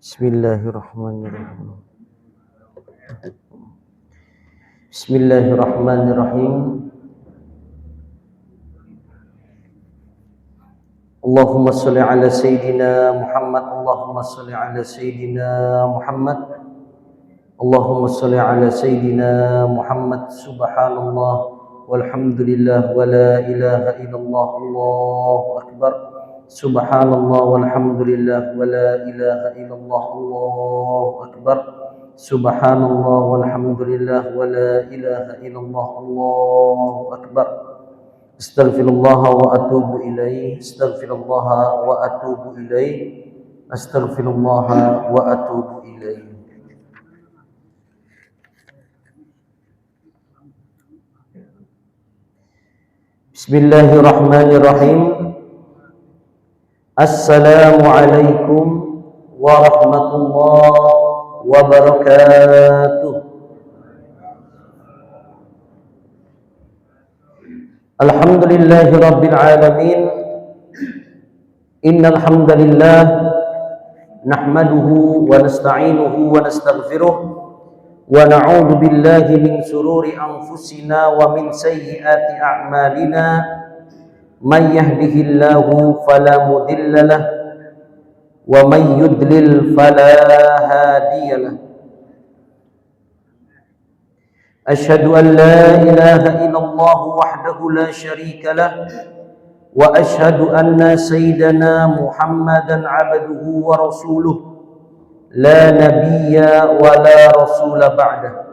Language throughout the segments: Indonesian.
Bismillahirrahmanirrahim. Bismillahirrahmanirrahim. Allahumma salli ala Sayyidina Muhammad. Allahumma salli ala Sayyidina Muhammad. Allahumma salli ala Sayyidina Muhammad. Subhanallah walhamdulillah wa la ilaha illallah. Allahu akbar. Subhanallah walhamdulillah wa la ilaha illallah. Allahu akbar. Subhanallah walhamdulillah wa la ilaha illallah. Allahu akbar. Astaghfirullah wa atubu ilaih. Astaghfirullah wa atubu ilaih. Astaghfirullah wa atubu ilaih. Bismillahirrahmanirrahim. Assalamualaikum warahmatullahi wabarakatuh. Alhamdulillahi rabbil alamin. Innal hamdalillah nahmaduhu wa nasta'inuhu wa nastaghfiruh wa na'udzu billahi min shururi anfusina wa min sayyiati a'malina. Man yahdihillahu fala mudilla lahu wa man yudlil fala hadiya lahu. Asyhadu an la ilaha illallah wahdahu la syarika lah wa asyhadu anna sayyidana Muhammadan abduhu wa rasuluh la nabiyya wa la rasula ba'dah.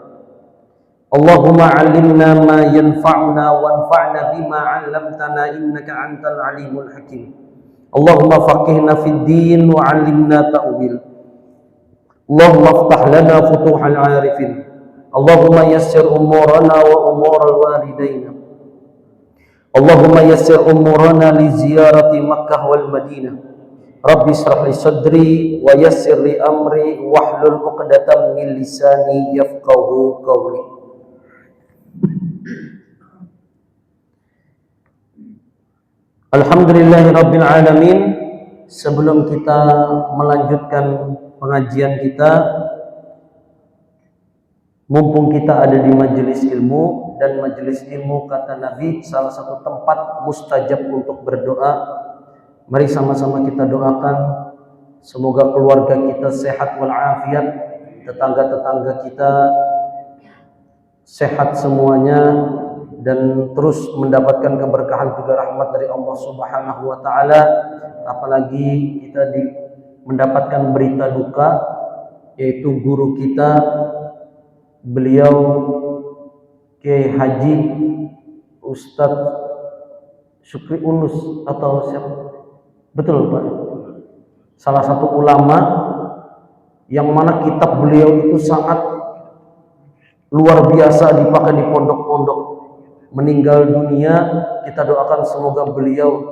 Allahumma 'allimna ma yanfa'una wanfa'na bima 'allamtana innaka antal alimul hakim. Allahumma faqihna fid din wa 'allimna ta'wil. Allahumma iftah lana futuhal 'arifin. Allahumma yassir umurana wa umural walidaina. Allahumma yassir umurana li ziyarati Makkah wal Madinah. Rabbi israh li sadri wa yassir li amri wahlul 'uqdatam min lisani yafqahu qawli. Alhamdulillahirabbil alamin. Sebelum kita melanjutkan pengajian kita, mumpung kita ada di majelis ilmu, dan majelis ilmu kata Nabi salah satu tempat mustajab untuk berdoa. Mari sama-sama kita doakan semoga keluarga kita sehat walafiat, tetangga-tetangga kita sehat semuanya, dan terus mendapatkan keberkahan juga rahmat dari Allah Subhanahu wa taala. Apalagi kita mendapatkan berita duka, yaitu guru kita, beliau Kiai Haji Ustadz Syukri Unus atau siapa? Betul Pak? Salah satu ulama yang mana kitab beliau itu sangat luar biasa dipakai di pondok-pondok. Meninggal dunia, kita doakan semoga beliau,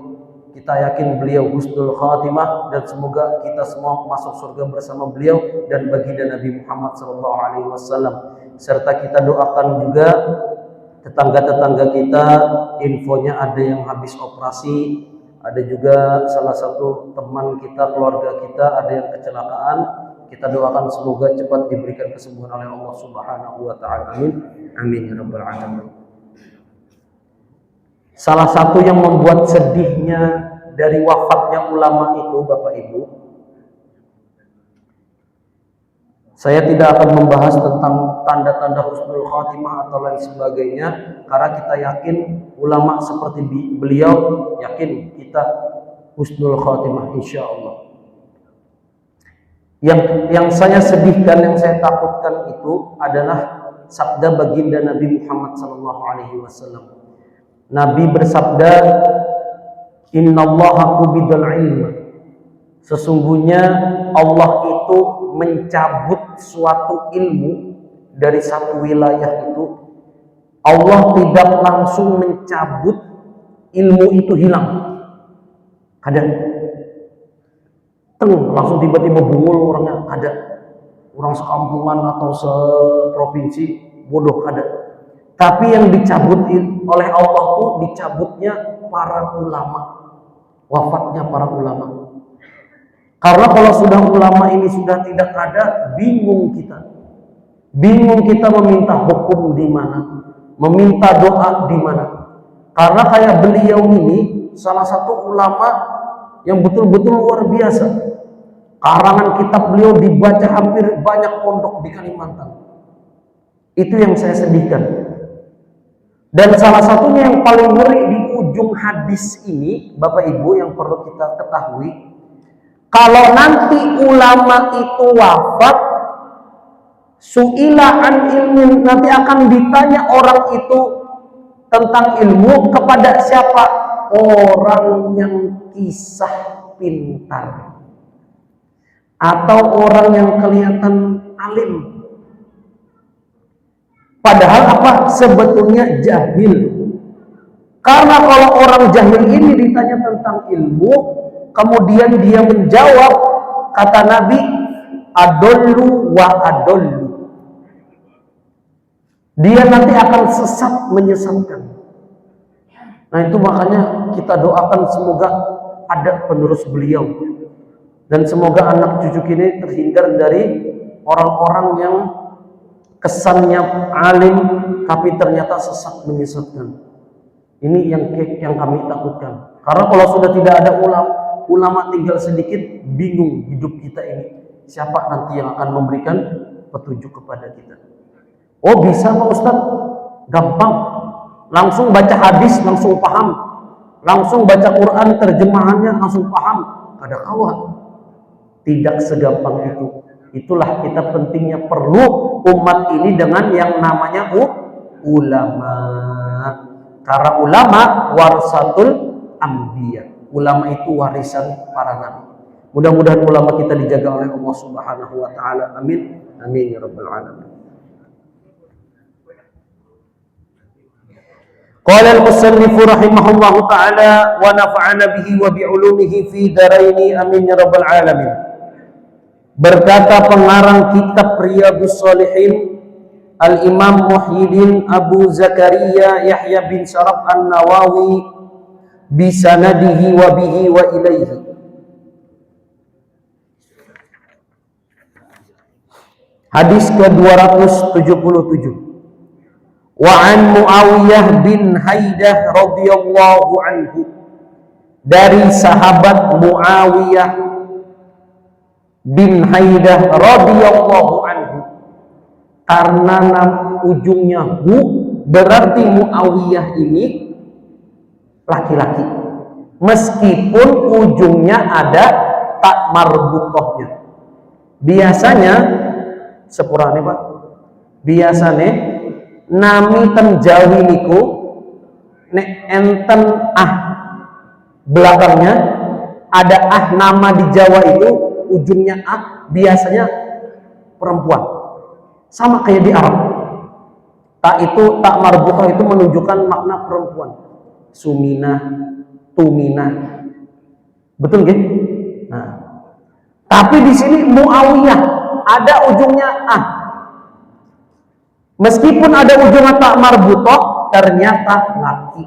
kita yakin beliau husnul khatimah, dan semoga kita semua masuk surga bersama beliau dan baginda Nabi Muhammad SAW. Serta kita doakan juga tetangga-tetangga kita, infonya ada yang habis operasi, ada juga salah satu teman kita, keluarga kita ada yang kecelakaan. Kita doakan semoga cepat diberikan kesembuhan oleh Allah Subhanahu wa taala. Amin. Amin ya rabbal alamin. Salah satu yang membuat sedihnya dari wafatnya ulama itu, Bapak Ibu, saya tidak akan membahas tentang tanda-tanda husnul khatimah atau lain sebagainya, karena kita yakin ulama seperti beliau, yakin kita husnul khatimah insya Allah. Yang saya sedihkan, yang saya takutkan itu adalah sabda baginda Nabi Muhammad SAW. Nabi bersabda, Innallaha qubidal ilma. Sesungguhnya Allah itu mencabut suatu ilmu dari satu wilayah itu. Allah tidak langsung mencabut ilmu itu hilang. Kadang langsung tiba-tiba bungul orangnya, ada orang sekampungan atau seprovinsi bodoh ada. Tapi yang dicabut oleh Allah itu dicabutnya para ulama, wafatnya para ulama. Karena kalau sudah ulama ini sudah tidak ada, bingung kita. Bingung kita meminta hukum di mana, meminta doa di mana. Karena kayak beliau ini salah satu ulama yang betul-betul luar biasa. Karangan kitab beliau dibaca hampir banyak pondok di Kalimantan. Itu yang saya sedihkan. Dan salah satunya yang paling ngeri di ujung hadis ini, Bapak Ibu, yang perlu kita ketahui, kalau nanti ulama itu wafat, su'ila an ilmin, nanti akan ditanya orang itu tentang ilmu kepada siapa? Orang yang kisah pintar atau orang yang kelihatan alim. Padahal apa? Sebetulnya jahil. Karena kalau orang jahil ini ditanya tentang ilmu, kemudian dia menjawab, kata Nabi, adollu wa adollu. Dia nanti akan sesat menyesatkan. Nah itu makanya kita doakan semoga ada penerus beliau. Dan semoga anak cucu kita terhindar dari orang-orang yang kesannya alim tapi ternyata sesat menyesatkan. Ini yang kami takutkan. Karena kalau sudah tidak ada ulama tinggal sedikit, bingung hidup kita ini. Siapa nanti yang akan memberikan petunjuk kepada kita? Oh bisa Pak Ustaz, gampang. Langsung baca hadis, langsung paham. Langsung baca Quran, terjemahannya langsung paham. Ada kawan. Tidak segampang itu. Itulah kita pentingnya perlu umat ini dengan yang namanya ulama. Karena ulama warasatul anbiya. Ulama itu warisan para nabi. Mudah-mudahan ulama kita dijaga oleh Allah Subhanahu wa taala. Amin. Amin ya rabbal alamin. Qala al-musannif rahimahullahu taala wa nafa'ana bihi wa bi'ulumihi fi daraini amin ya rabbal alamin. Berkata pengarang kitab Riyadhus Shalihin Al-Imam Muhyiddin Abu Zakaria Yahya bin Sharaf An-Nawawi bisanadihi wa bihi wa ilaihi. Hadis ke-277. Wa an Muawiyah bin Haidah radhiyallahu anhu, dari sahabat Muawiyah bin Haidah radhiyallahu anhu. Karena ujungnya hu berarti Muawiyah ini laki-laki. Meskipun ujungnya ada tak marbutohnya. Biasanya sepurane Pak. Biasanya nami tenjawi niku nek enten belakangnya ada nama di Jawa itu ujungnya biasanya perempuan. Sama kayak di Arab. Tak marbutoh itu menunjukkan makna perempuan. Suminah, tuminah. Betul nggih? Nah. Tapi di sini Muawiyah ada ujungnya Meskipun ada ujungnya tak marbutoh, ternyata laki-laki.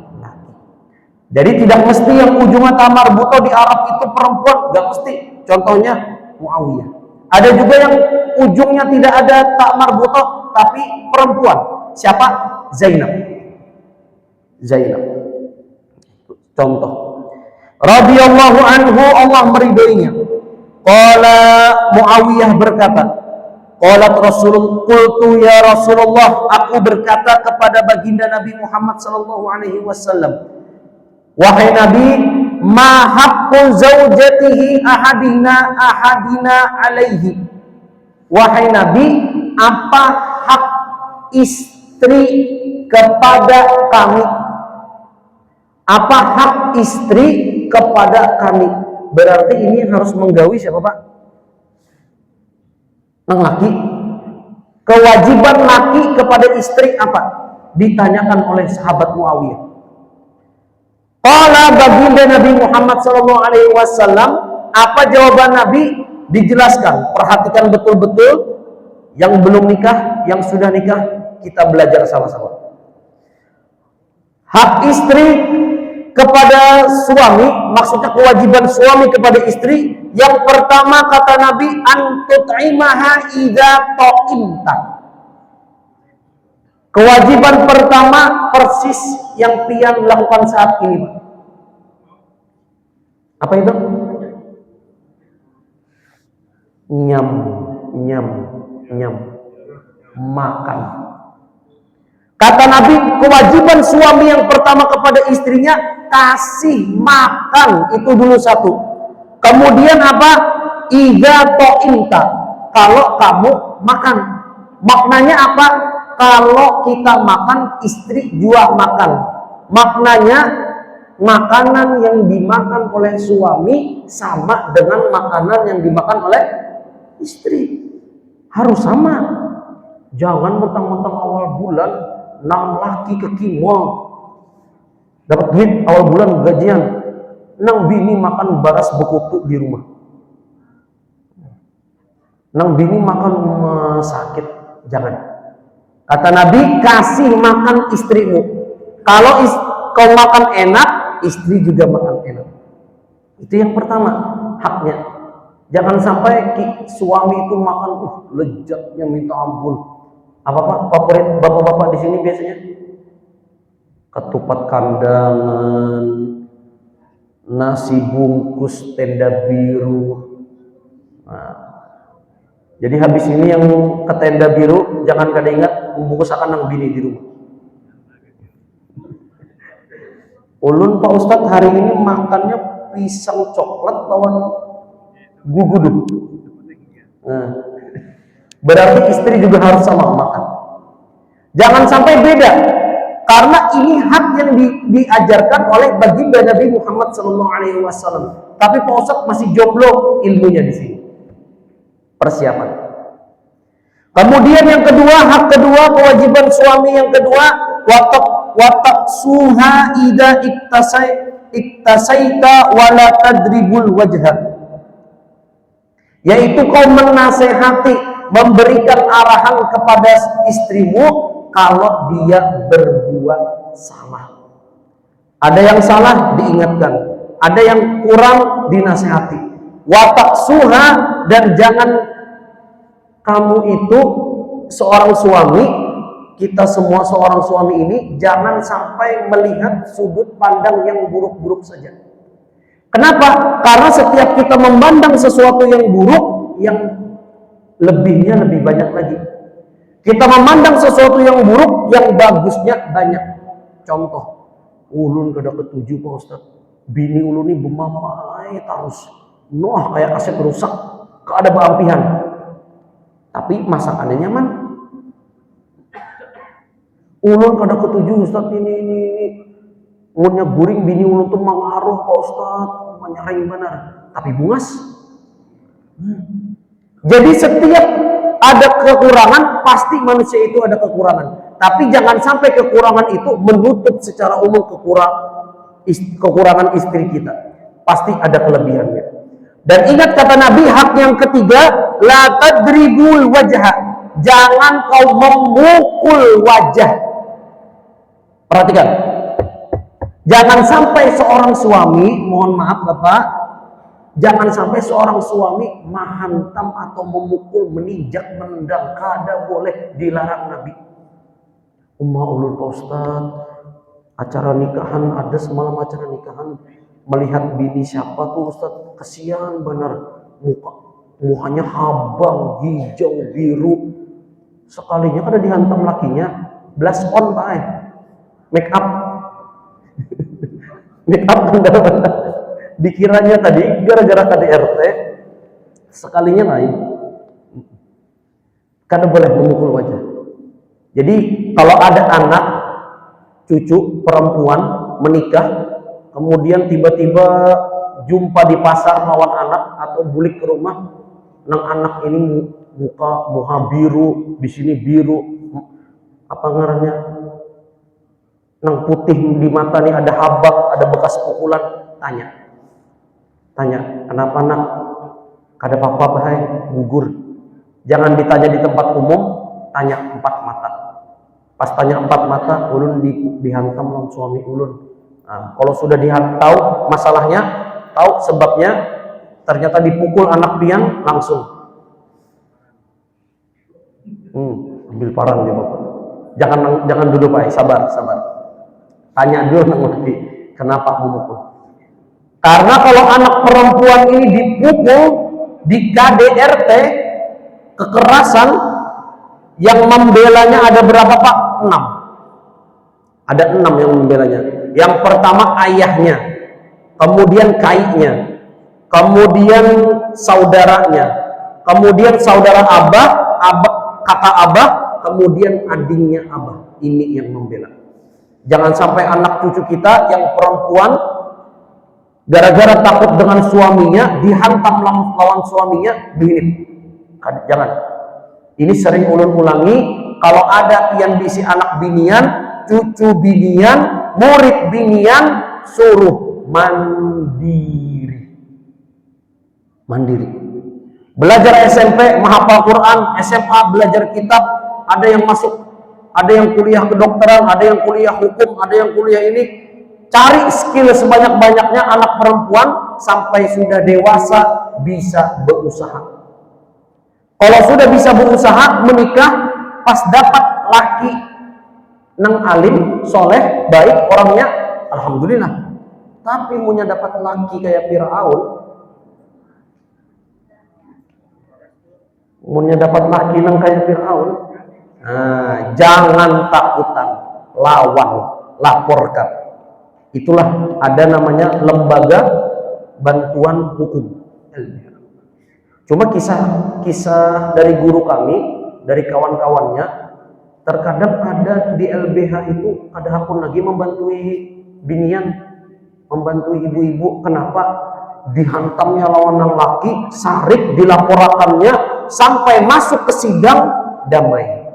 Jadi tidak mesti yang ujungnya tak marbutoh di Arab itu perempuan, enggak mesti. Contohnya Muawiyah. Ada juga yang ujungnya tidak ada tak marbutoh tapi perempuan. Siapa? Zainab. Zainab. Contoh. Radhiyallahu anhu, Allah meridhoinya. Qala Muawiyah berkata, qalat Rasulullah, qultu ya Rasulullah, aku berkata kepada baginda Nabi Muhammad sallallahu alaihi wasallam, wahai Nabi, ma haqqu zaujatihi ahadina alaihi. Wahai Nabi, apa hak istri kepada kami? Apa hak istri kepada kami? Berarti ini harus menggawi siapa Pak? Laki. Kewajiban laki kepada istri apa? Ditanyakan oleh sahabat Muawiyah. Qala baginda Nabi Muhammad SAW, apa jawaban Nabi? Dijelaskan. Perhatikan betul-betul. Yang belum nikah, yang sudah nikah, kita belajar sama-sama. Hak istri kepada suami, maksudnya kewajiban suami kepada istri, yang pertama kata Nabi, antut'imaha idza ta'imta. Kewajiban pertama persis yang pian lakukan saat ini, Pak. Apa itu? Nyam, nyam, nyam, makan. Kata Nabi, kewajiban suami yang pertama kepada istrinya kasih makan, itu dulu satu. Kemudian apa? Idza ta'imta, kalau kamu makan. Maknanya apa? Kalau kita makan, istri juga makan. Maknanya makanan yang dimakan oleh suami sama dengan makanan yang dimakan oleh istri. Harus sama. Jangan mentang-mentang awal bulan nang laki ke kimol dapat duit awal bulan gajian, nang bini makan baras bekutu di rumah, nang bini makan sakit. Jangan. Kata Nabi, kasih makan istrimu. Kalau kau makan enak, istri juga makan enak. Itu yang pertama, haknya. Jangan sampai suami itu makan lezatnya minta ampun. Apa Pak favorit bapak-bapak di sini biasanya? Ketupat kandangan, nasi bungkus tenda biru. Nah, jadi habis ini yang ke tenda biru jangan kada ingat membungkus akan nang bini di rumah. Ulun Pak Ustadz hari ini makannya pisang coklat lawan gugudu. Nah, berarti istri juga harus sama makan. Jangan sampai beda, karena ini hak yang diajarkan oleh baginda Nabi Muhammad SAW. Tapi Pak Ustadz masih jomblo, ilmunya di sini. Persiapan. Kemudian yang kedua, hak kedua, kewajiban suami yang kedua, wataqsuha idza iktasaita wala tadribul wajha. Yaitu kau menasehati, memberikan arahan kepada istrimu kalau dia berbuat salah. Ada yang salah diingatkan, ada yang kurang dinasehati. Wataqsuha, dan jangan kamu itu seorang suami, kita semua seorang suami ini jangan sampai melihat sudut pandang yang buruk-buruk saja. Kenapa? Karena setiap kita memandang sesuatu yang buruk, yang lebihnya lebih banyak lagi. Kita memandang sesuatu yang buruk, yang bagusnya banyak. Contoh, ulun kada ketujuh Pak Ustaz. Bini ulun ini bemamai terus. Noh kayak kaset rusak, kada beampihan. Tapi masakannya nyaman. Ulun kada ketujuh Ustaz ini. Ulunnya guring bini ulun tuh mengaruh Pak Ustaz, menyerang benar. Tapi bungas. Jadi setiap ada kekurangan, pasti manusia itu ada kekurangan. Tapi jangan sampai kekurangan itu menutup secara umum kekurangan istri kita. Pasti ada kelebihannya. Dan ingat kata Nabi, hak yang ketiga, la tadribul wajha. Jangan kau memukul wajah. Perhatikan. Jangan sampai seorang suami, mohon maaf Bapak, jangan sampai seorang suami menghantam atau memukul, meninjak, menendang. Kada boleh, dilarang Nabi. Ummah ulun Pak Ustaz, acara nikahan, ada semalam acara nikahan, melihat bini siapa tuh Ustaz, kesian benar, mukanya habang, hijau, biru. Sekalinya kada dihantam lakinya, blush on Pak, make up. Make up benar-benar. Dikiranya tadi gara-gara KDRT, sekalinya lain. Kada boleh memukul wajah. Jadi kalau ada anak, cucu, perempuan menikah, kemudian tiba-tiba jumpa di pasar lawan anak atau bulik ke rumah, nang anak ini muka biru, di sini biru, apa ngarannya? Nang putih di mata nih ada habak, ada bekas pukulan, tanya, kenapa nak? Kada apa-apa bahai, gugur. Jangan ditanya di tempat umum, tanya empat mata. Pas tanya empat mata, ulun dihantam lawan suami ulun. Nah, kalau sudah tahu masalahnya, tahu sebabnya, ternyata dipukul anak pian, langsung ambil parang dia Bapak. Jangan dulu Pak, sabar. Tanya dulu nang laki, kenapa memukul? Karena kalau anak perempuan ini dipukul di KDRT, kekerasan, yang membelanya ada berapa Pak? 6. Ada 6 yang membelanya. Yang pertama ayahnya, kemudian kaiknya, kemudian saudaranya, kemudian saudara abah, kakak abah, kemudian adiknya abah. Ini yang membela. Jangan sampai anak cucu kita yang perempuan gara-gara takut dengan suaminya dihantam lawan suaminya, begini. Jangan. Ini sering ulun ulangi. Kalau ada pian bisi anak binian, cucu binian, murid binian, suruh mandiri. Belajar SMP, menghafal Quran, SMA belajar kitab, ada yang masuk, ada yang kuliah kedokteran, ada yang kuliah hukum, ada yang kuliah ini. Cari skill sebanyak-banyaknya anak perempuan sampai sudah dewasa bisa berusaha. Kalau sudah bisa berusaha, menikah, pas dapat laki nang alim, soleh, baik orangnya, alhamdulillah. Tapi punya dapat laki kayak Fir'aun, jangan takutan, lawan, laporkan. Itulah ada namanya lembaga bantuan hukum. Cuma kisah dari guru kami, dari kawan-kawannya, terkadang ada di LBH itu ada hakun lagi membantu binian, membantu ibu-ibu. Kenapa? Dihantamnya lawan laki, sarik, dilaporkannya sampai masuk ke sidang, damai.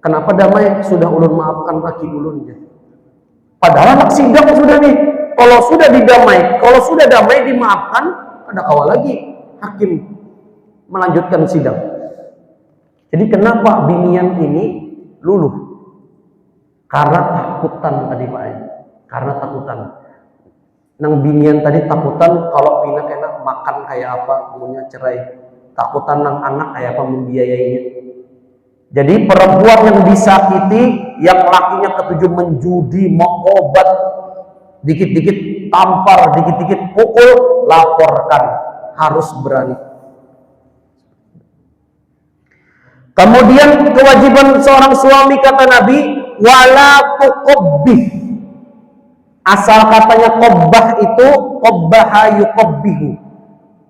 Kenapa damai? Sudah ulun maafkan laki ulun. Padahal anak sidang sudah nih. Kalau sudah didamai, kalau sudah damai dimaafkan, ada kawal lagi hakim melanjutkan sidang. Jadi kenapa binian ini luluh? Karena takutan tadi Pak. Karena takutan. Nang binian tadi takutan kalau pina kena makan kayak apa, punya cerai. Takutan nang anak kayak apa membiayainya. Jadi perempuan yang disakiti, yang lakinya ketujuh menjudi, mau obat, dikit-dikit tampar, dikit-dikit pukul, laporkan. Harus berani. Kemudian kewajiban seorang suami, kata Nabi, wala tuqabbih. Asal katanya qabbah itu qabbaha yuqabbihu.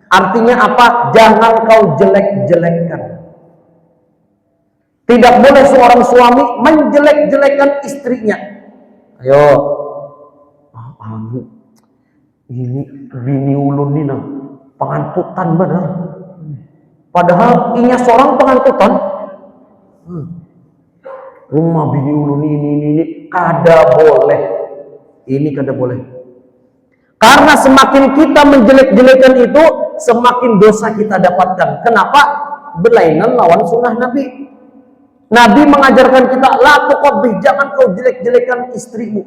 Artinya apa? Jangan kau jelek-jelekkan. Tidak boleh seorang suami menjelek-jelekan istrinya. Ayo, ini bini ulun ini nah, pengantutan benar. Padahal inya seorang pengantutan. Rumah bini ulun ini kada boleh. Ini kada boleh. Karena semakin kita menjelek-jelekan itu, semakin dosa kita dapatkan. Kenapa? Berlainan lawan sunnah Nabi. Nabi mengajarkan kita, la tuqabbih, jangan kau jelek-jelekan istrimu.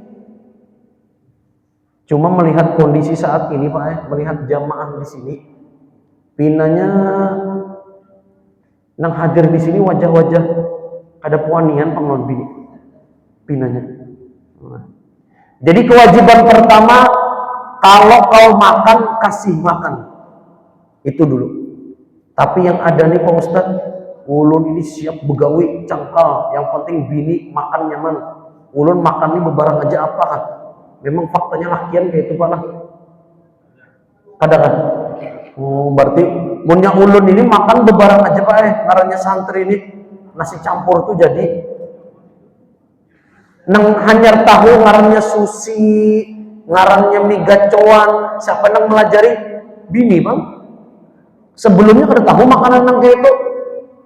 Cuma melihat kondisi saat ini Pak, melihat jamaah di sini, pinanya nang hadir di sini wajah-wajah ada puanian pengon bini, pinanya. Jadi kewajiban pertama, kalau kau makan, kasih makan. Itu dulu. Tapi yang ada nih Pak Ustadz, ulun ini siap begawi cangkal, yang penting bini makan nyaman. Ulun makan ini bebarang aja apa kan? Memang faktanya lakian kayak itu Pak lah. Ada kan? Berarti punya ulun ini makan bebarang aja Pak ngarannya santri ini nasi campur tuh jadi nang hanyar tahu ngarannya susi, ngarannya mie gacoan. Siapa nang melajari? Bini Bang. Sebelumnya kada tahu makanan nang kayak itu.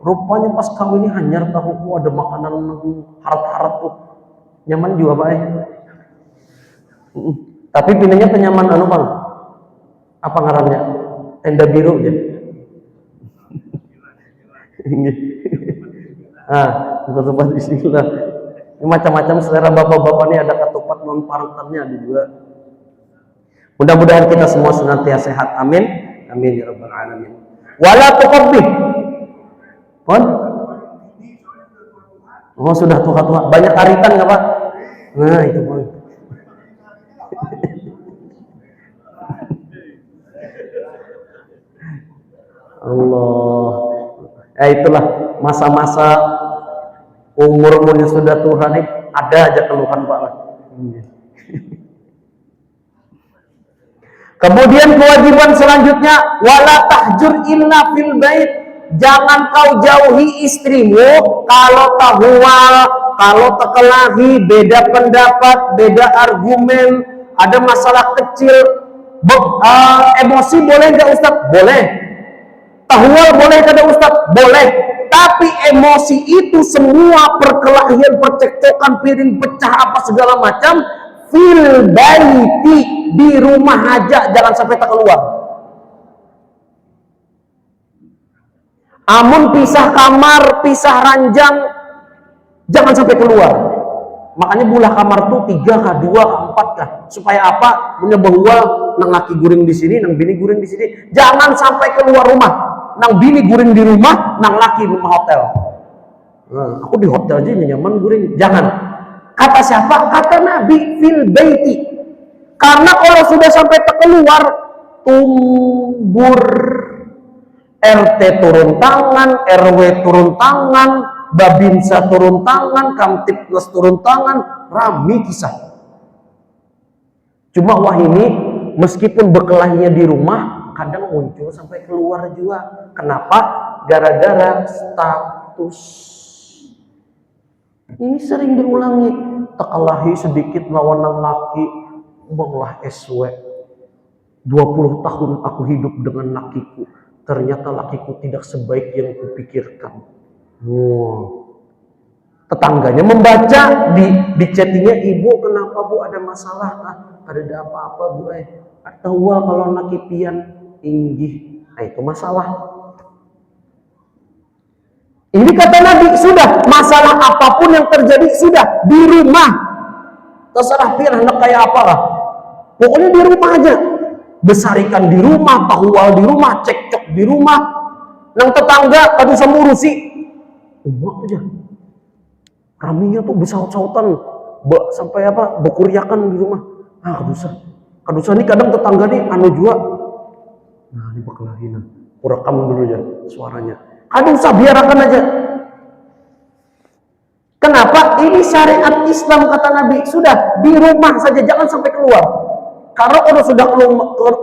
Rupanya pas kau ini hanyar tahu ada makanan harat-harat tuh. Nyaman juga Pak Tapi pinanya penyaman anu Bang. Apa ngarannya? Tenda biru ya. Tempat bismillah. Macam-macam selera bapak-bapak ini, ada ketupat non parutannya ada juga. Mudah-mudahan kita semua senantiasa sehat. Amin. Amin ya rabbal alamin. Wala tuqabbih. Pon? Oh, sudah tua-tua. Banyak aritan enggak, Pak? Nah, itu pun. Allah. Ya itulah masa-masa umurnya sudah tua nih, ada aja keluhan Pak. Kemudian kewajiban selanjutnya, wala tahjur illa fil bait. Jangan kau jauhi istrimu kalau tahwal, kalau terkelahi, beda pendapat, beda argumen, ada masalah kecil, emosi boleh nggak Ustaz? Boleh. Tahwal boleh kata Ustaz? Boleh. Tapi emosi itu semua perkelahian, percekcokan, piring pecah apa segala macam fil baiti, di rumah aja, jangan sampai tak keluar. Amun pisah kamar, pisah ranjang, jangan sampai keluar. Makanya bulah kamar tuh 3 kah, 2 kah, 4 kah, supaya apa? Punya bahwa nang laki guring di sini, nang bini guring di sini. Jangan sampai keluar rumah. Nang bini guring di rumah, nang laki rumah hotel. Nah, aku di hotel aja nyaman guring. Jangan. Kata siapa? Kata Nabi, fil baiti. Karena kalau sudah sampai keluar, tumbur. RT turun tangan, RW turun tangan, Babinsa turun tangan, Kamtipnas turun tangan, rame kisah. Cuma wah ini, meskipun berkelahinya di rumah, kadang muncul sampai keluar juga. Kenapa? Gara-gara status. Ini sering diulangi. Terkelahi sedikit lawan laki, banglah SW. 20 tahun aku hidup dengan lakiku. Ternyata lakiku tidak sebaik yang kupikirkan. Tetangganya membaca di chattingnya, ibu kenapa bu ada masalah? Ada apa-apa bu? Atau kalau laki pian inggih, itu masalah. Ini kata Nabi, sudah masalah apapun yang terjadi sudah di rumah. Terserah pian hendak kayak apa lah. Pokoknya di rumah aja. Besarikan di rumah, tahwal di rumah, cekcok di rumah. Nang tetangga kadu sama urusi. Umat aja. Raminya tuh bersaut-sautan, sampai apa? Berkuriakan di rumah. Kadusa nih kadang tetangga nih anu jua. Nah, ini berkelahi nah. Kurekam dulu aja suaranya. Kadusa biarkan aja. Kenapa? Ini syariat Islam kata Nabi. Sudah di rumah saja, jangan sampai keluar. Karena kalau sudah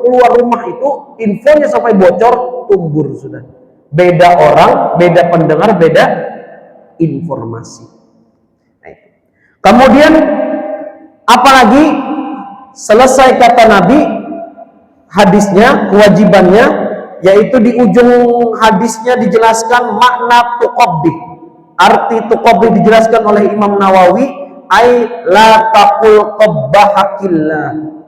keluar rumah itu, infonya sampai bocor, tumbur sudah. Beda orang, beda pendengar, beda informasi. Nah, kemudian, apalagi selesai kata Nabi, hadisnya, kewajibannya, yaitu di ujung hadisnya dijelaskan makna tuqabbih. Arti tuqabbih dijelaskan oleh Imam Nawawi, ai la taqul qabbahakillah.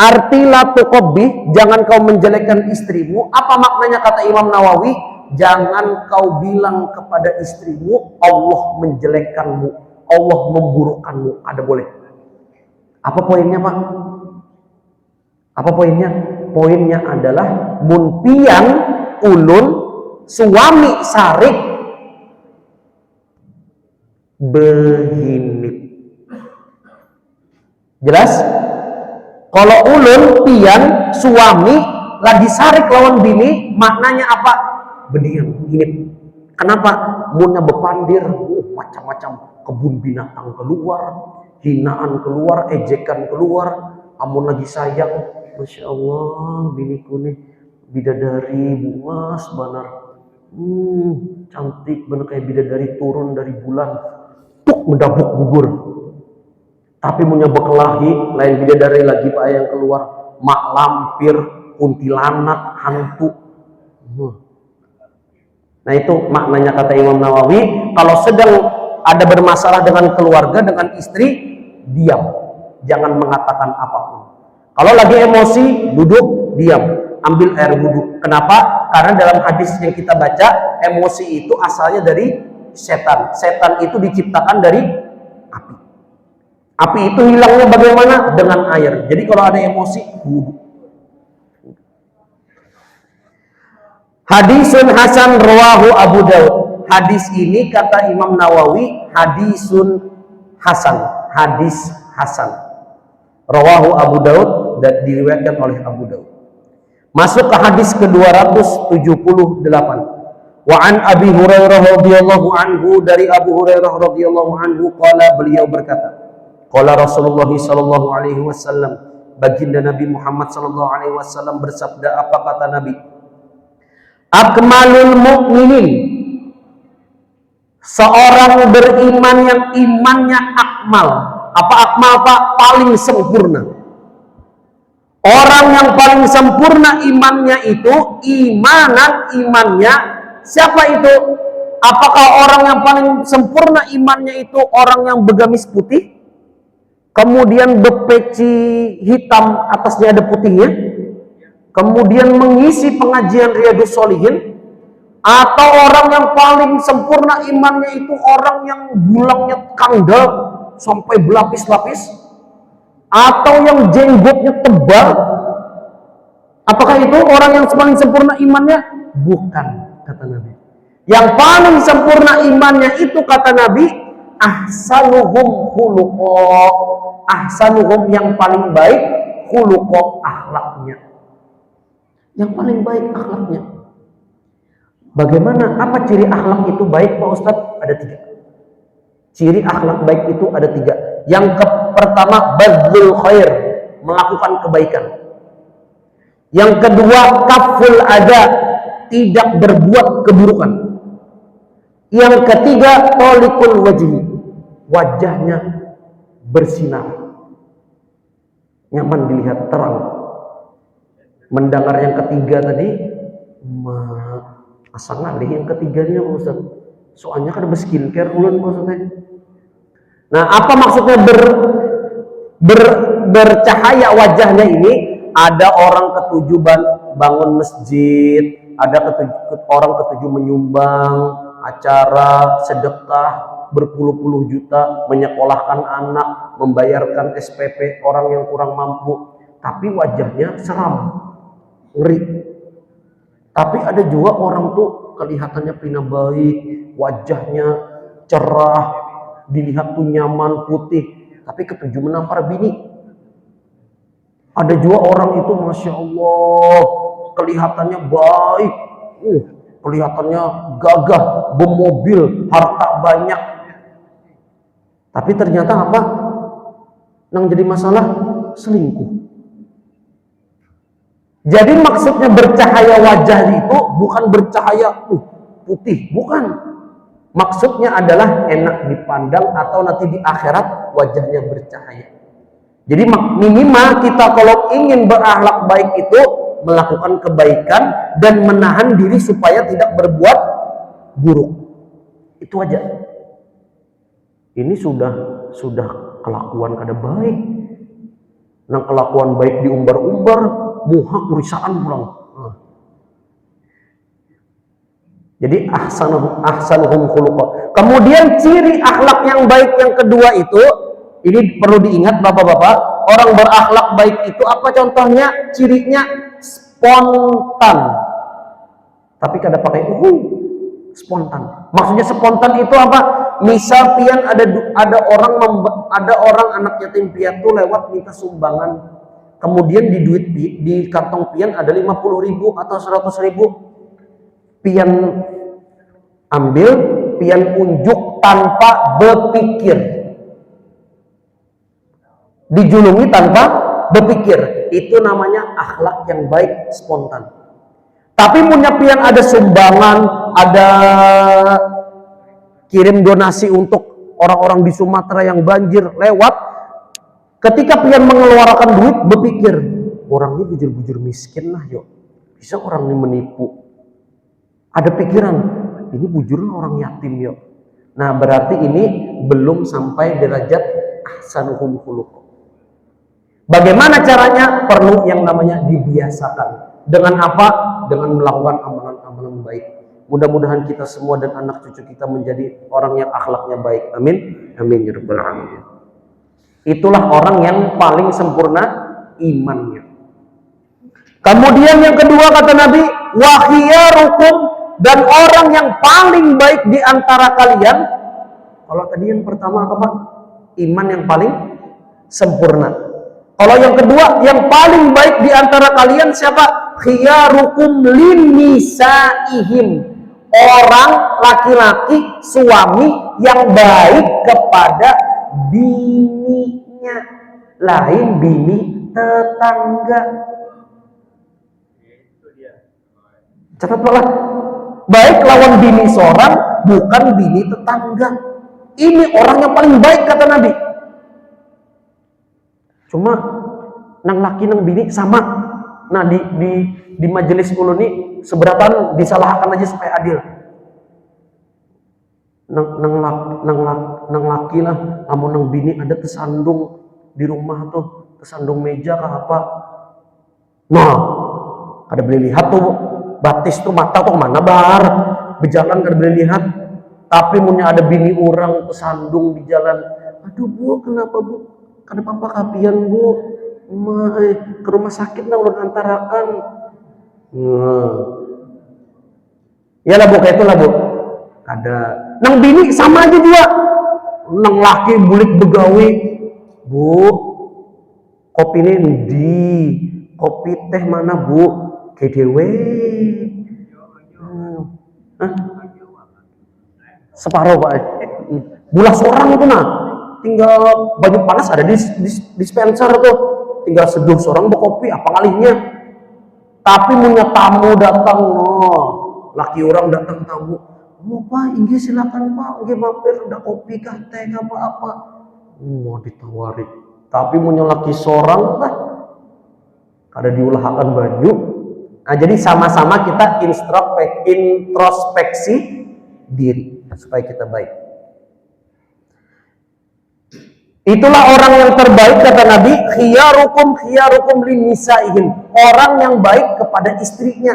Arti la tuqabbih, jangan kau menjelekkan istrimu. Apa maknanya kata Imam Nawawi? Jangan kau bilang kepada istrimu Allah menjelekkanmu, Allah memburukkanmu. Ada boleh. Apa poinnya Pak? Apa poinnya? Poinnya adalah munpian ulun suami sarik behinip. Jelas? Kalau ulun pian suami lagi sarik lawan bini, maknanya apa? Berdiam, hinip. Kenapa? Munnya bepandir, macam-macam kebun binatang keluar, hinaan keluar, ejekan keluar. Amun lagi sayang, masya Allah, biniku nih bidadari bungas banar, cantik bener kayak bidadari turun dari bulan, mendabuk gugur. Tapi punya berkelahi, lain bidadari lagi Pak yang keluar, mak lampir, kuntilanak, hantu. Nah itu maknanya kata Imam Nawawi, kalau sedang ada bermasalah dengan keluarga, dengan istri, diam, jangan mengatakan apapun. Kalau lagi emosi, duduk, diam, ambil air wudhu. Kenapa? Karena dalam hadis yang kita baca, emosi itu asalnya dari setan. Setan itu diciptakan dari api. Api itu hilangnya bagaimana? Dengan air. Jadi kalau ada emosi, wudhu. Hadisun hasan rawahu Abu Daud. Hadis ini kata Imam Nawawi hadisun hasan. Hadis hasan. Rawahu Abu Daud dan diriwayatkan oleh Abu Daud. Masuk ke hadis ke-278. Wa an Abi Hurairah radhiyallahu anhu, dari Abu Hurairah radhiyallahu anhu qala, beliau berkata, qala Rasulullah sallallahu alaihi wasallam, baginda Nabi Muhammad sallallahu alaihi wasallam bersabda, apa kata Nabi? Akmalul mu'minin, seorang beriman yang imannya akmal. Apa akmal, Pak? Paling sempurna. Orang yang paling sempurna imannya itu, imannya, siapa itu? Apakah orang yang paling sempurna imannya itu orang yang bergamis putih, kemudian berpeci hitam, atasnya ada putihnya, kemudian mengisi pengajian Riyadhus Shalihin? Atau orang yang paling sempurna imannya itu orang yang bulangnya kandel sampai berlapis-lapis? Atau yang jenggotnya tebal? Apakah itu orang yang paling sempurna imannya? Bukan, kata Nabi. Yang paling sempurna imannya itu, kata Nabi, ahsanuhum khuluqa. Ahsanuhum, yang paling baik, khuluqa, akhlaknya. Yang paling baik akhlaknya. Bagaimana? Apa ciri akhlak itu baik, Pak Ustadz? Ada 3. Ciri akhlak baik itu ada 3. Yang pertama, badlul khair, melakukan kebaikan. Yang kedua, kaful ada, tidak berbuat keburukan. Yang ketiga, tolikul wajhi, wajahnya bersinar, nyaman dilihat, terang. Mendengar yang ketiga tadi, asal ngalih yang ketiganya, Ustaz. Soalnya kan ada skincare ulun maksudnya. Nah, apa maksudnya bercahaya wajahnya ini? Ada orang ketujuh bangun masjid, ada orang ketujuh menyumbang acara sedekah berpuluh-puluh juta, menyekolahkan anak, membayarkan SPP orang yang kurang mampu, tapi wajahnya seram, ngeri. Tapi ada juga orang tuh kelihatannya pina baik, wajahnya cerah, dilihat tuh nyaman, putih, tapi ketujuh menampar bini. Ada juga orang itu, Masya Allah, kelihatannya baik, kelihatannya gagah, bermobil, harta banyak, tapi ternyata apa? Yang jadi masalah, selingkuh. Jadi maksudnya bercahaya wajah itu bukan bercahaya putih, bukan. Maksudnya adalah enak dipandang, atau nanti di akhirat wajahnya bercahaya. Jadi minimal kita kalau ingin berakhlak baik itu melakukan kebaikan dan menahan diri supaya tidak berbuat buruk. Itu aja. Ini sudah kelakuan kada baik. Nang kelakuan baik diumbar-umbar, muhak urisaan pulang. Jadi ahsanuhum khuluqa. Kemudian ciri akhlak yang baik yang kedua itu, ini perlu diingat Bapak-bapak, orang berakhlak baik itu apa contohnya? Cirinya spontan. Tapi kada pakai spontan. Maksudnya spontan itu apa? Misal pian ada orang anak yatim piatu lewat minta sumbangan. Kemudian di kantong pian ada 50.000 atau 100.000. Pian ambil, pian unjuk tanpa berpikir, dijulungi tanpa berpikir. Itu namanya akhlak yang baik, spontan. Tapi punya pian ada sumbangan, ada kirim donasi untuk orang-orang di Sumatera yang banjir lewat, ketika pian mengeluarkan duit berpikir, orang ini bujur-bujur miskin lah, yuk bisa orang ini menipu. Ada pikiran, ini bujurnya orang yatim yuk. Nah, berarti ini belum sampai derajat ahsanuhum khuluqa. Bagaimana caranya? Perlu yang namanya dibiasakan. Dengan apa? Dengan melakukan amalan-amalan baik. Mudah-mudahan kita semua dan anak cucu kita menjadi orang yang akhlaknya baik. Amin. Amin ya rabbal alamin. Itulah orang yang paling sempurna imannya. Kemudian yang kedua kata Nabi, wa khiyarukum, dan orang yang paling baik di antara kalian. Kalau tadi yang pertama apa Pak? Iman yang paling sempurna. Kalau yang kedua, yang paling baik di antara kalian siapa? Khiyarukum linnisaihim. Orang laki-laki, suami yang baik kepada bininya, lain bini tetangga. Catatlah, baik lawan bini seorang, bukan bini tetangga. Ini orang yang paling baik kata Nabi. Cuma nang laki nang bini sama. Nah di majelis ulu ini seberatan disalahkan aja supaya adil. Nang laki lah, namun nang bini ada tersandung di rumah tuh, tersandung meja kah apa. Nah, ada boleh lihat tuh batis tuh mata tuh mana bar berjalan kada boleh lihat. Tapi punya ada bini orang tersandung di jalan. Aduh Bu, kenapa Bu? Kada apa-apa kapian Bu. Ke rumah sakit lah ulun antarakan. Ya lah Bu, kayak itulah Bu. Ada nang bini sama aja juga. Nang laki bulik begawi. Bu, kopi ini di kopi teh mana Bu? Kedewe. Separuh Pak. Bulas orang itu nah. Tinggal baju panas ada di dispenser tuh. Tinggal seduh seorang berkopi apa ngalihnya. Tapi punya tamu datang, laki orang datang tamu. Oh Pak, ini silakan Pak, ini mampir ada kopi kah teh apa-apa. Mau ditawari. Tapi punya laki seorang lah. Kada diulahkan baju. Nah, jadi sama-sama kita introspeksi diri supaya kita baik. Itulah orang yang terbaik kata Nabi, khiyarukum linnisaihim. Orang yang baik kepada istrinya.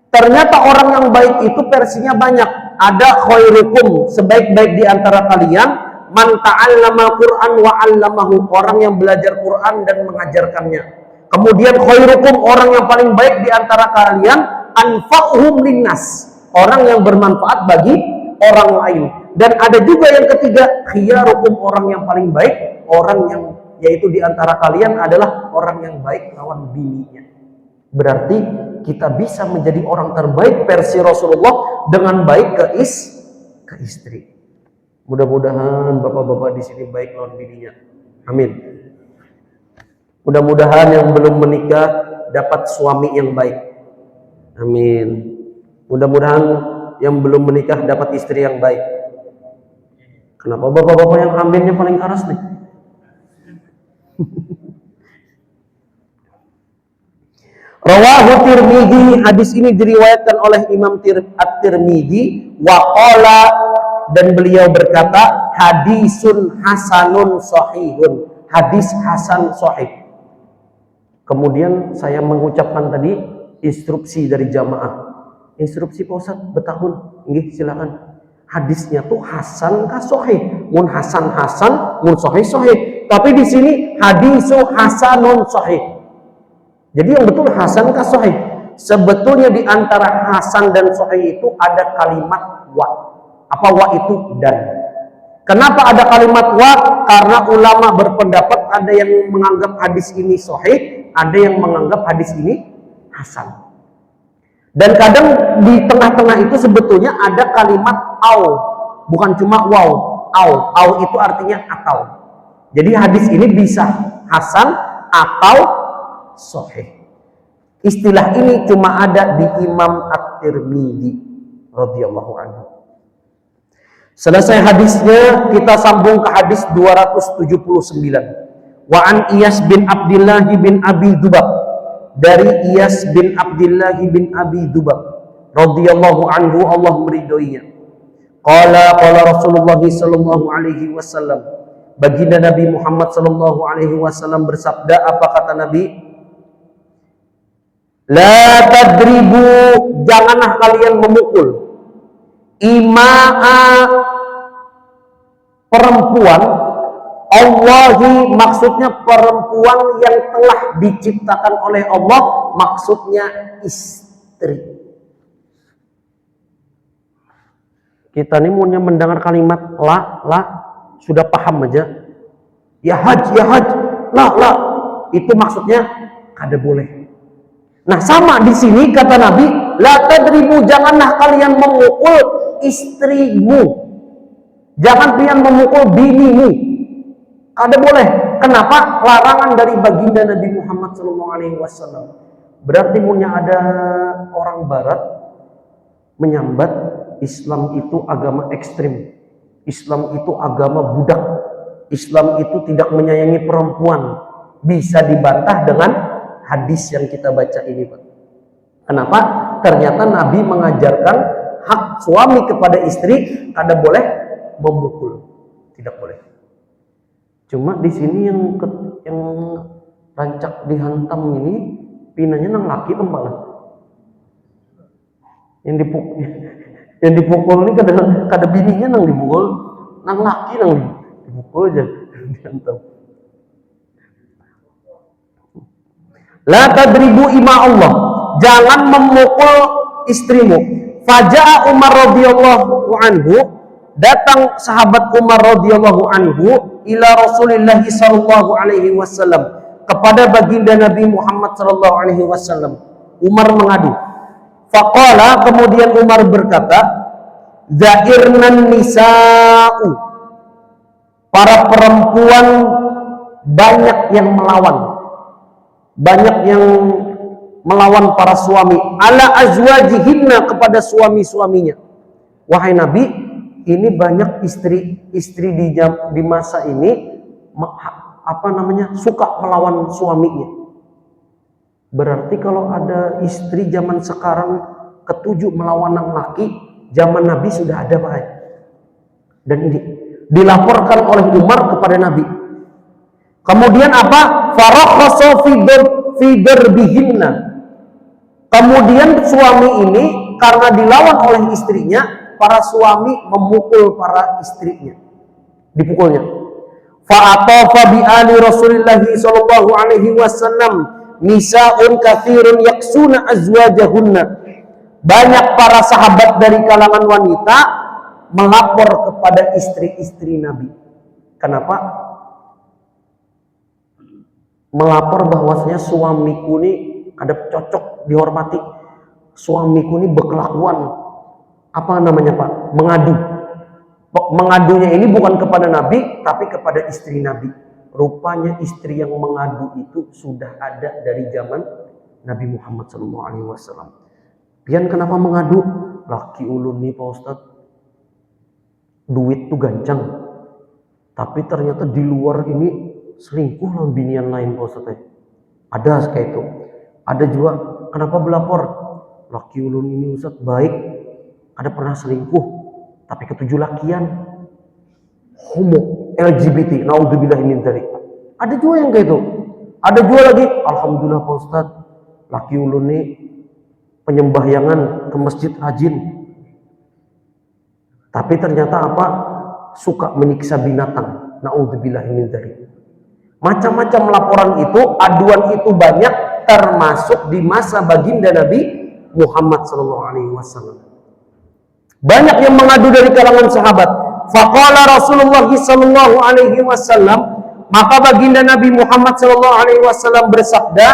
Ternyata orang yang baik itu versinya banyak. Ada khairukum, sebaik-baik di antara kalian, man ta'allama Qur'an wa 'allamahu, orang yang belajar Quran dan mengajarkannya. Kemudian khairukum, orang yang paling baik di antara kalian, anfa'uhum linnas, orang yang bermanfaat bagi orang lain. Dan ada juga yang ketiga, khiyarukum, orang yang paling baik, orang yang yaitu di antara kalian adalah orang yang baik lawan bininya. Berarti kita bisa menjadi orang terbaik versi Rasulullah dengan baik ke istri. Mudah-mudahan bapak-bapak di sini baik lawan bininya. Amin. Mudah-mudahan yang belum menikah dapat suami yang baik. Amin. Mudah-mudahan yang belum menikah dapat istri yang baik. Kenapa bapak-bapak yang aminnya paling keras nih? Rawahu Tirmidzi, hadis ini diriwayatkan oleh Imam At-Tirmidzi wa qala, dan beliau berkata hadisun hasanun sahihun, hadis hasan sahih. Kemudian saya mengucapkan tadi instruksi dari jamaah. Instruksi Pak Ustaz betahun, nggih silakan. Hadisnya tuh hasan ka sahih, mun hasan, mun sahih. Tapi di sini hadisu hasanun sahih. Jadi yang betul hasan ka sahih. Sebetulnya di antara hasan dan sahih itu ada kalimat wa. Apa wa itu? Dan. Kenapa ada kalimat wa? Karena ulama berpendapat ada yang menganggap hadis ini sahih, ada yang menganggap hadis ini hasan. Dan kadang di tengah-tengah itu sebetulnya ada kalimat au, bukan cuma waw. Au itu artinya atau. Jadi hadis ini bisa hasan atau sahih. Istilah ini cuma ada di Imam At-Tirmidzi radhiyallahu anhu. Selesai hadisnya, kita sambung ke hadis 279. Wa an Iyas bin Abdullah bin Abi Dubab, dari Iyas bin Abdullah bin Abi Dubab radhiyallahu anhu, Allah meridhoinya. Qala Rasulullah sallallahu alaihi wasallam, baginda Nabi Muhammad sallallahu alaihi wasallam bersabda, apa kata Nabi? La tadribu, janganlah kalian memukul. Ima'a perempuan, Allahi maksudnya perempuan yang telah diciptakan oleh Allah, maksudnya istri. Kita ini maunya mendengar kalimat la, sudah paham aja. Ya haj, la, itu maksudnya kada boleh. Nah sama di sini kata Nabi, la tadribu, janganlah kalian memukul istrimu, jangan kalian memukul binimu, kada boleh. Kenapa? Larangan dari baginda Nabi Muhammad SAW. Berarti punya ada orang Barat menyambat Islam itu agama ekstrim, Islam itu agama budak, Islam itu tidak menyayangi perempuan. Bisa dibantah dengan hadis yang kita baca ini, Pak. Kenapa? Ternyata Nabi mengajarkan hak suami kepada istri, kada boleh memukul, tidak boleh. Cuma di sini yang rancak dihantam ini pinanya nang laki malah. Yang dipukul ini kada bininya nang dipukul, nang laki nang dipukul aja dihantam. La tadribu ima Allah, jangan memukul istrimu. Faja'a Umar radhiyallahu anhu, datang sahabat Umar radhiyallahu anhu ila Rasulillah sallallahu alaihi wasallam, kepada baginda Nabi Muhammad sallallahu alaihi wasallam. Umar mengadu. Faqala, kemudian Umar berkata, zairnan nisa'u, para perempuan banyak yang melawan para suami, ala azwajihinna, kepada suami-suaminya. Wahai Nabi, ini banyak istri di masa ini suka melawan suaminya. Berarti kalau ada istri zaman sekarang ketujuh melawan laki, zaman Nabi sudah ada, Pak. Dan ini dilaporkan oleh Umar kepada Nabi. Kemudian apa? Farakhasa fi darbihinna. Kemudian suami ini karena dilawan oleh istrinya, para suami memukul para istrinya, dipukulnya. Fa'atafa bi ali Rasulillah sallallahu alaihi wasallam nisa'un katsirun yaksuna azwajahunna. Banyak para sahabat dari kalangan wanita melapor kepada istri-istri Nabi. Kenapa? Melapor bahwasanya suamiku ini ada cocok dihormati, suamiku ini berkelakuan, apa namanya, Pak? Mengadu. Mengadunya ini bukan kepada Nabi, tapi kepada istri Nabi. Rupanya istri yang mengadu itu sudah ada dari zaman Nabi Muhammad SAW. Pian kenapa mengadu? Laki ulun nih, Pak Ustadz, duit tuh gancang, tapi ternyata di luar ini selingkuh lawan binian lain, Pak Ustadz. Ada kayak itu. Ada juga, kenapa belapor? Laki ulun ini, Ustadz, baik, ada pernah selingkuh, tapi ketujuh lakian, homo, LGBT, naudzubillah min dzalik. Ada juga yang kayak itu. Ada juga lagi, alhamdulillah Pak Ustadz, laki ulun ini penyembahyangan ke masjid rajin, tapi ternyata apa? Suka menyiksa binatang, naudzubillah min dzalik. Macam-macam laporan itu, aduan itu banyak, termasuk di masa baginda Nabi Muhammad SAW. Banyak yang mengadu dari kalangan sahabat. Faqala Rasulullah SAW, maka baginda Nabi Muhammad SAW bersabda,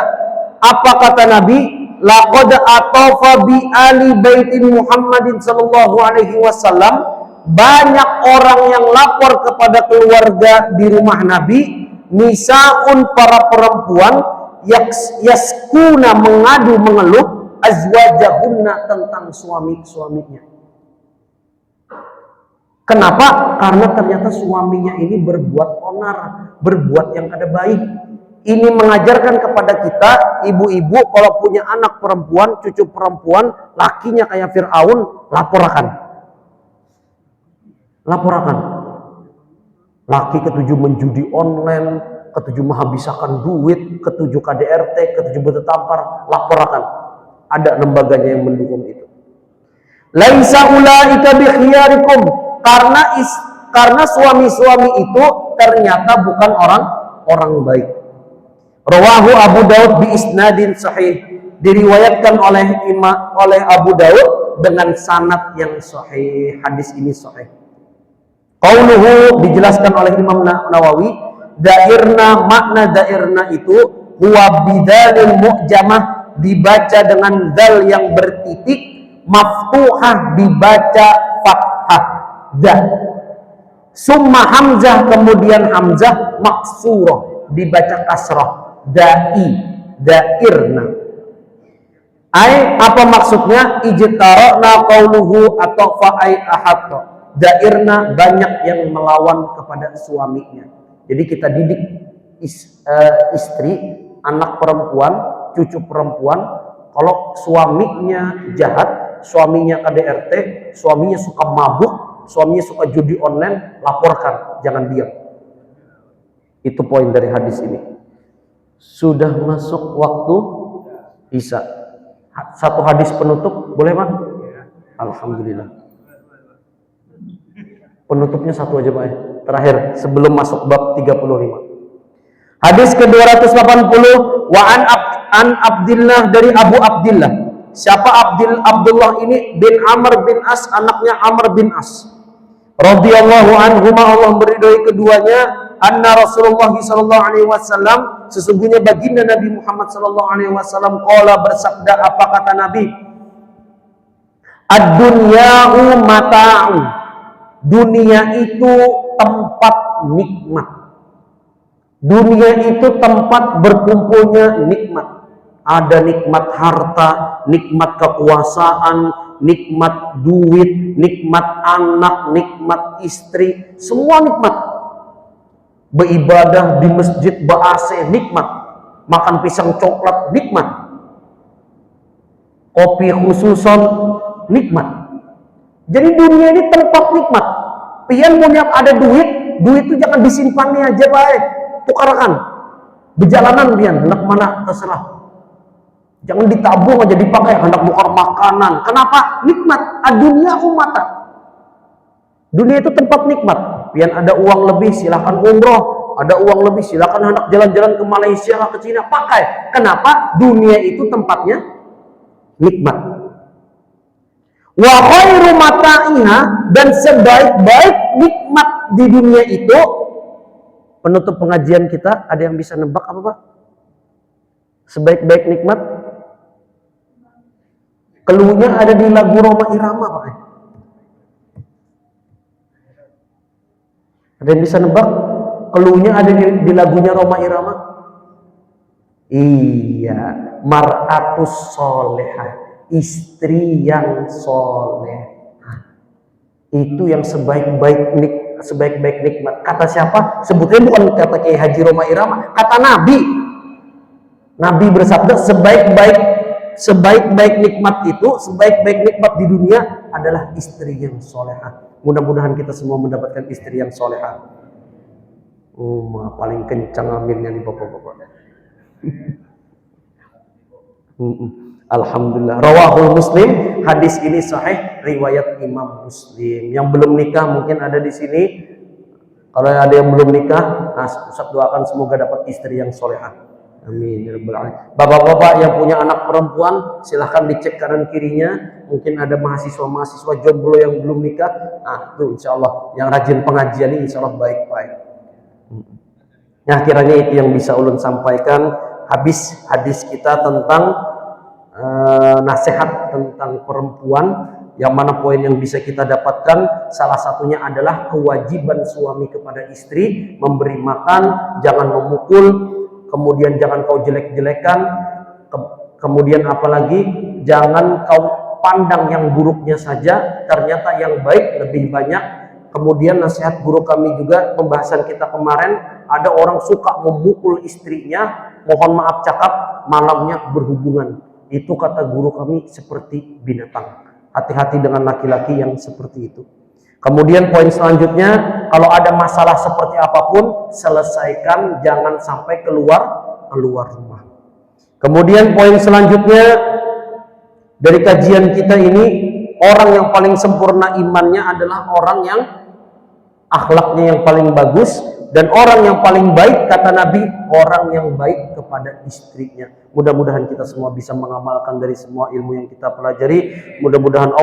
apa kata Nabi? Laqad atafa bi ali baitin Muhammadin SAW. Banyak orang yang lapor kepada keluarga di rumah Nabi, nisaun, para perempuan, yaskuna, mengadu, mengeluh, azwajahunna, tentang suami-suaminya. Kenapa? Karena ternyata suaminya ini berbuat onar, berbuat yang kada baik. Ini mengajarkan kepada kita, ibu-ibu, kalau punya anak perempuan, cucu perempuan, lakinya kayak Fir'aun, laporkan. Laki ketujuh menjudi online, ketujuh menghabiskan duit, ketujuh KDRT, ketujuh bertetampar, laporkan. Ada lembaganya yang mendukung itu. Laisa ulaika bikhiyarikum, karena suami-suami itu ternyata bukan orang baik. Rawahu Abu Daud bi isnadin sahih, diriwayatkan oleh Abu Daud dengan sanad yang sahih. Hadis ini sahih. Qauluhu dijelaskan oleh Imam Nawawi, dairna, makna dairna itu huwa bidalil mu'jamah, dibaca dengan dal yang bertitik, maftuhah dibaca fathah, da. Summa hamzah, kemudian hamzah maksurah dibaca kasrah, dairna. Apa maksudnya? Ijtara'na qauluhu atau fa'ai ahatta. Dairna banyak yang melawan kepada suaminya. Jadi kita didik istri, anak perempuan, cucu perempuan, kalau suaminya jahat, suaminya KDRT, suaminya suka mabuk, suaminya suka judi online, laporkan, jangan diam. Itu poin dari hadis ini. Sudah masuk waktu Isya. Satu hadis penutup, boleh Pak? Alhamdulillah. Penutupnya satu aja Pak. Terakhir, sebelum masuk bab 35. Hadis ke-280, wa an Abdillah, dari Abu Abdillah. Siapa Abdullah ini? Bin Amr bin As, anaknya Amr bin As. Radhiyallahu anhuma, Allah meridhai keduanya. Anna Rasulullah sallallahu alaihi wasallam, sesungguhnya baginda Nabi Muhammad sallallahu alaihi wasallam qala, bersabda, apa kata Nabi? Ad-dunya'u mata'u. Dunia itu tempat nikmat. Dunia itu tempat berkumpulnya nikmat. Ada nikmat harta, nikmat kekuasaan, nikmat duit, nikmat anak, nikmat istri, semua nikmat. Beribadah di masjid ber-AC nikmat, makan pisang coklat nikmat, kopi khususon nikmat. Jadi dunia ini tempat nikmat. Pian punya ada duit itu jangan disimpannya aja baik, tukarkan. Berjalanan pian, hendak mana terserah. Jangan ditabung aja dipakai, hendak tukar makanan. Kenapa? Nikmat. Dunia umata. Dunia itu tempat nikmat. Pian ada uang lebih, silahkan umroh. Ada uang lebih, silahkan hendak jalan-jalan ke Malaysia, ke Cina, pakai. Kenapa? Dunia itu tempatnya nikmat. Wa khairu mata'iha, dan sebaik-baik nikmat di dunia itu, penutup pengajian kita, ada yang bisa nebak apa Pak? Sebaik-baik nikmat? Keluhnya ada di lagu Roma Irama Pak. Ada yang bisa nebak? Keluhnya ada di lagunya Roma Irama? Iya, mar'atus solehah, istri yang soleh. Itu yang sebaik-baik nikmat. Kata siapa? Sebutnya bukan kata Kiai Haji Roma Irama, kata Nabi. Nabi bersabda, sebaik-baik nikmat itu, sebaik-baik nikmat di dunia adalah istri yang solehah. Mudah-mudahan kita semua mendapatkan istri yang solehah. Paling kencang aminnya nih bapak-bapak. Alhamdulillah. Rawahul Muslim, hadis ini sahih riwayat Imam Muslim. Yang belum nikah mungkin ada di sini. Kalau ada yang belum nikah, Ustaz doakan semoga dapat istri yang solehah. Amin. Bapak-bapak yang punya anak perempuan, silahkan dicek kanan kirinya. Mungkin ada mahasiswa jomblo yang belum nikah. Tuh insya Allah yang rajin pengajian ini insya Allah baik-baik. Nah, kiranya itu yang bisa ulun sampaikan. Habis hadis kita tentang nasihat tentang perempuan, yang mana poin yang bisa kita dapatkan salah satunya adalah kewajiban suami kepada istri, memberi makan, jangan memukul, kemudian jangan kau jelek-jelekan, kemudian apalagi jangan kau pandang yang buruknya saja, ternyata yang baik lebih banyak. Kemudian nasihat guru kami juga, pembahasan kita kemarin, ada orang suka memukul istrinya, mohon maaf cakap, malamnya berhubungan. Itu kata guru kami seperti binatang. Hati-hati dengan laki-laki yang seperti itu. Kemudian poin selanjutnya, kalau ada masalah seperti apapun, selesaikan, jangan sampai keluar rumah. Kemudian poin selanjutnya dari kajian kita ini, orang yang paling sempurna imannya adalah orang yang akhlaknya yang paling bagus, dan orang yang paling baik kata Nabi, orang yang baik kepada istrinya. Mudah-mudahan kita semua bisa mengamalkan dari semua ilmu yang kita pelajari. Mudah-mudahan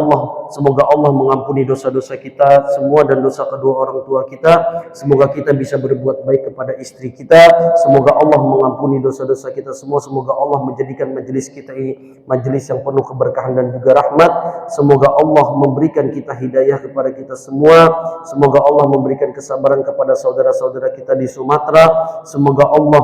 semoga Allah mengampuni dosa-dosa kita semua dan dosa kedua orang tua kita. Semoga kita bisa berbuat baik kepada istri kita. Semoga Allah mengampuni dosa-dosa kita semua. Semoga Allah menjadikan majelis kita ini majelis yang penuh keberkahan dan juga rahmat. Semoga Allah memberikan kita hidayah kepada kita semua. Semoga Allah memberikan kesabaran kepada saudara-saudara kita di Sumatera. Semoga Allah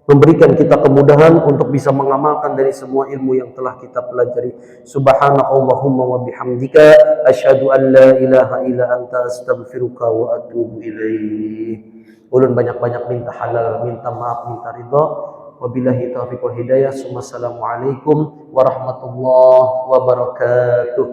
memberikan kita kemudahan untuk bisa mengamalkan dari semua ilmu yang telah kita pelajari. Subhanakallahumma wa bihamdika asyhadu an la ilaha illa anta astaghfiruka wa atubu ilaik. Ulun banyak-banyak minta halal, minta maaf, minta ridha. Wabillahi taufiq wal hidayah. Wassalamualaikum warahmatullahi wabarakatuh.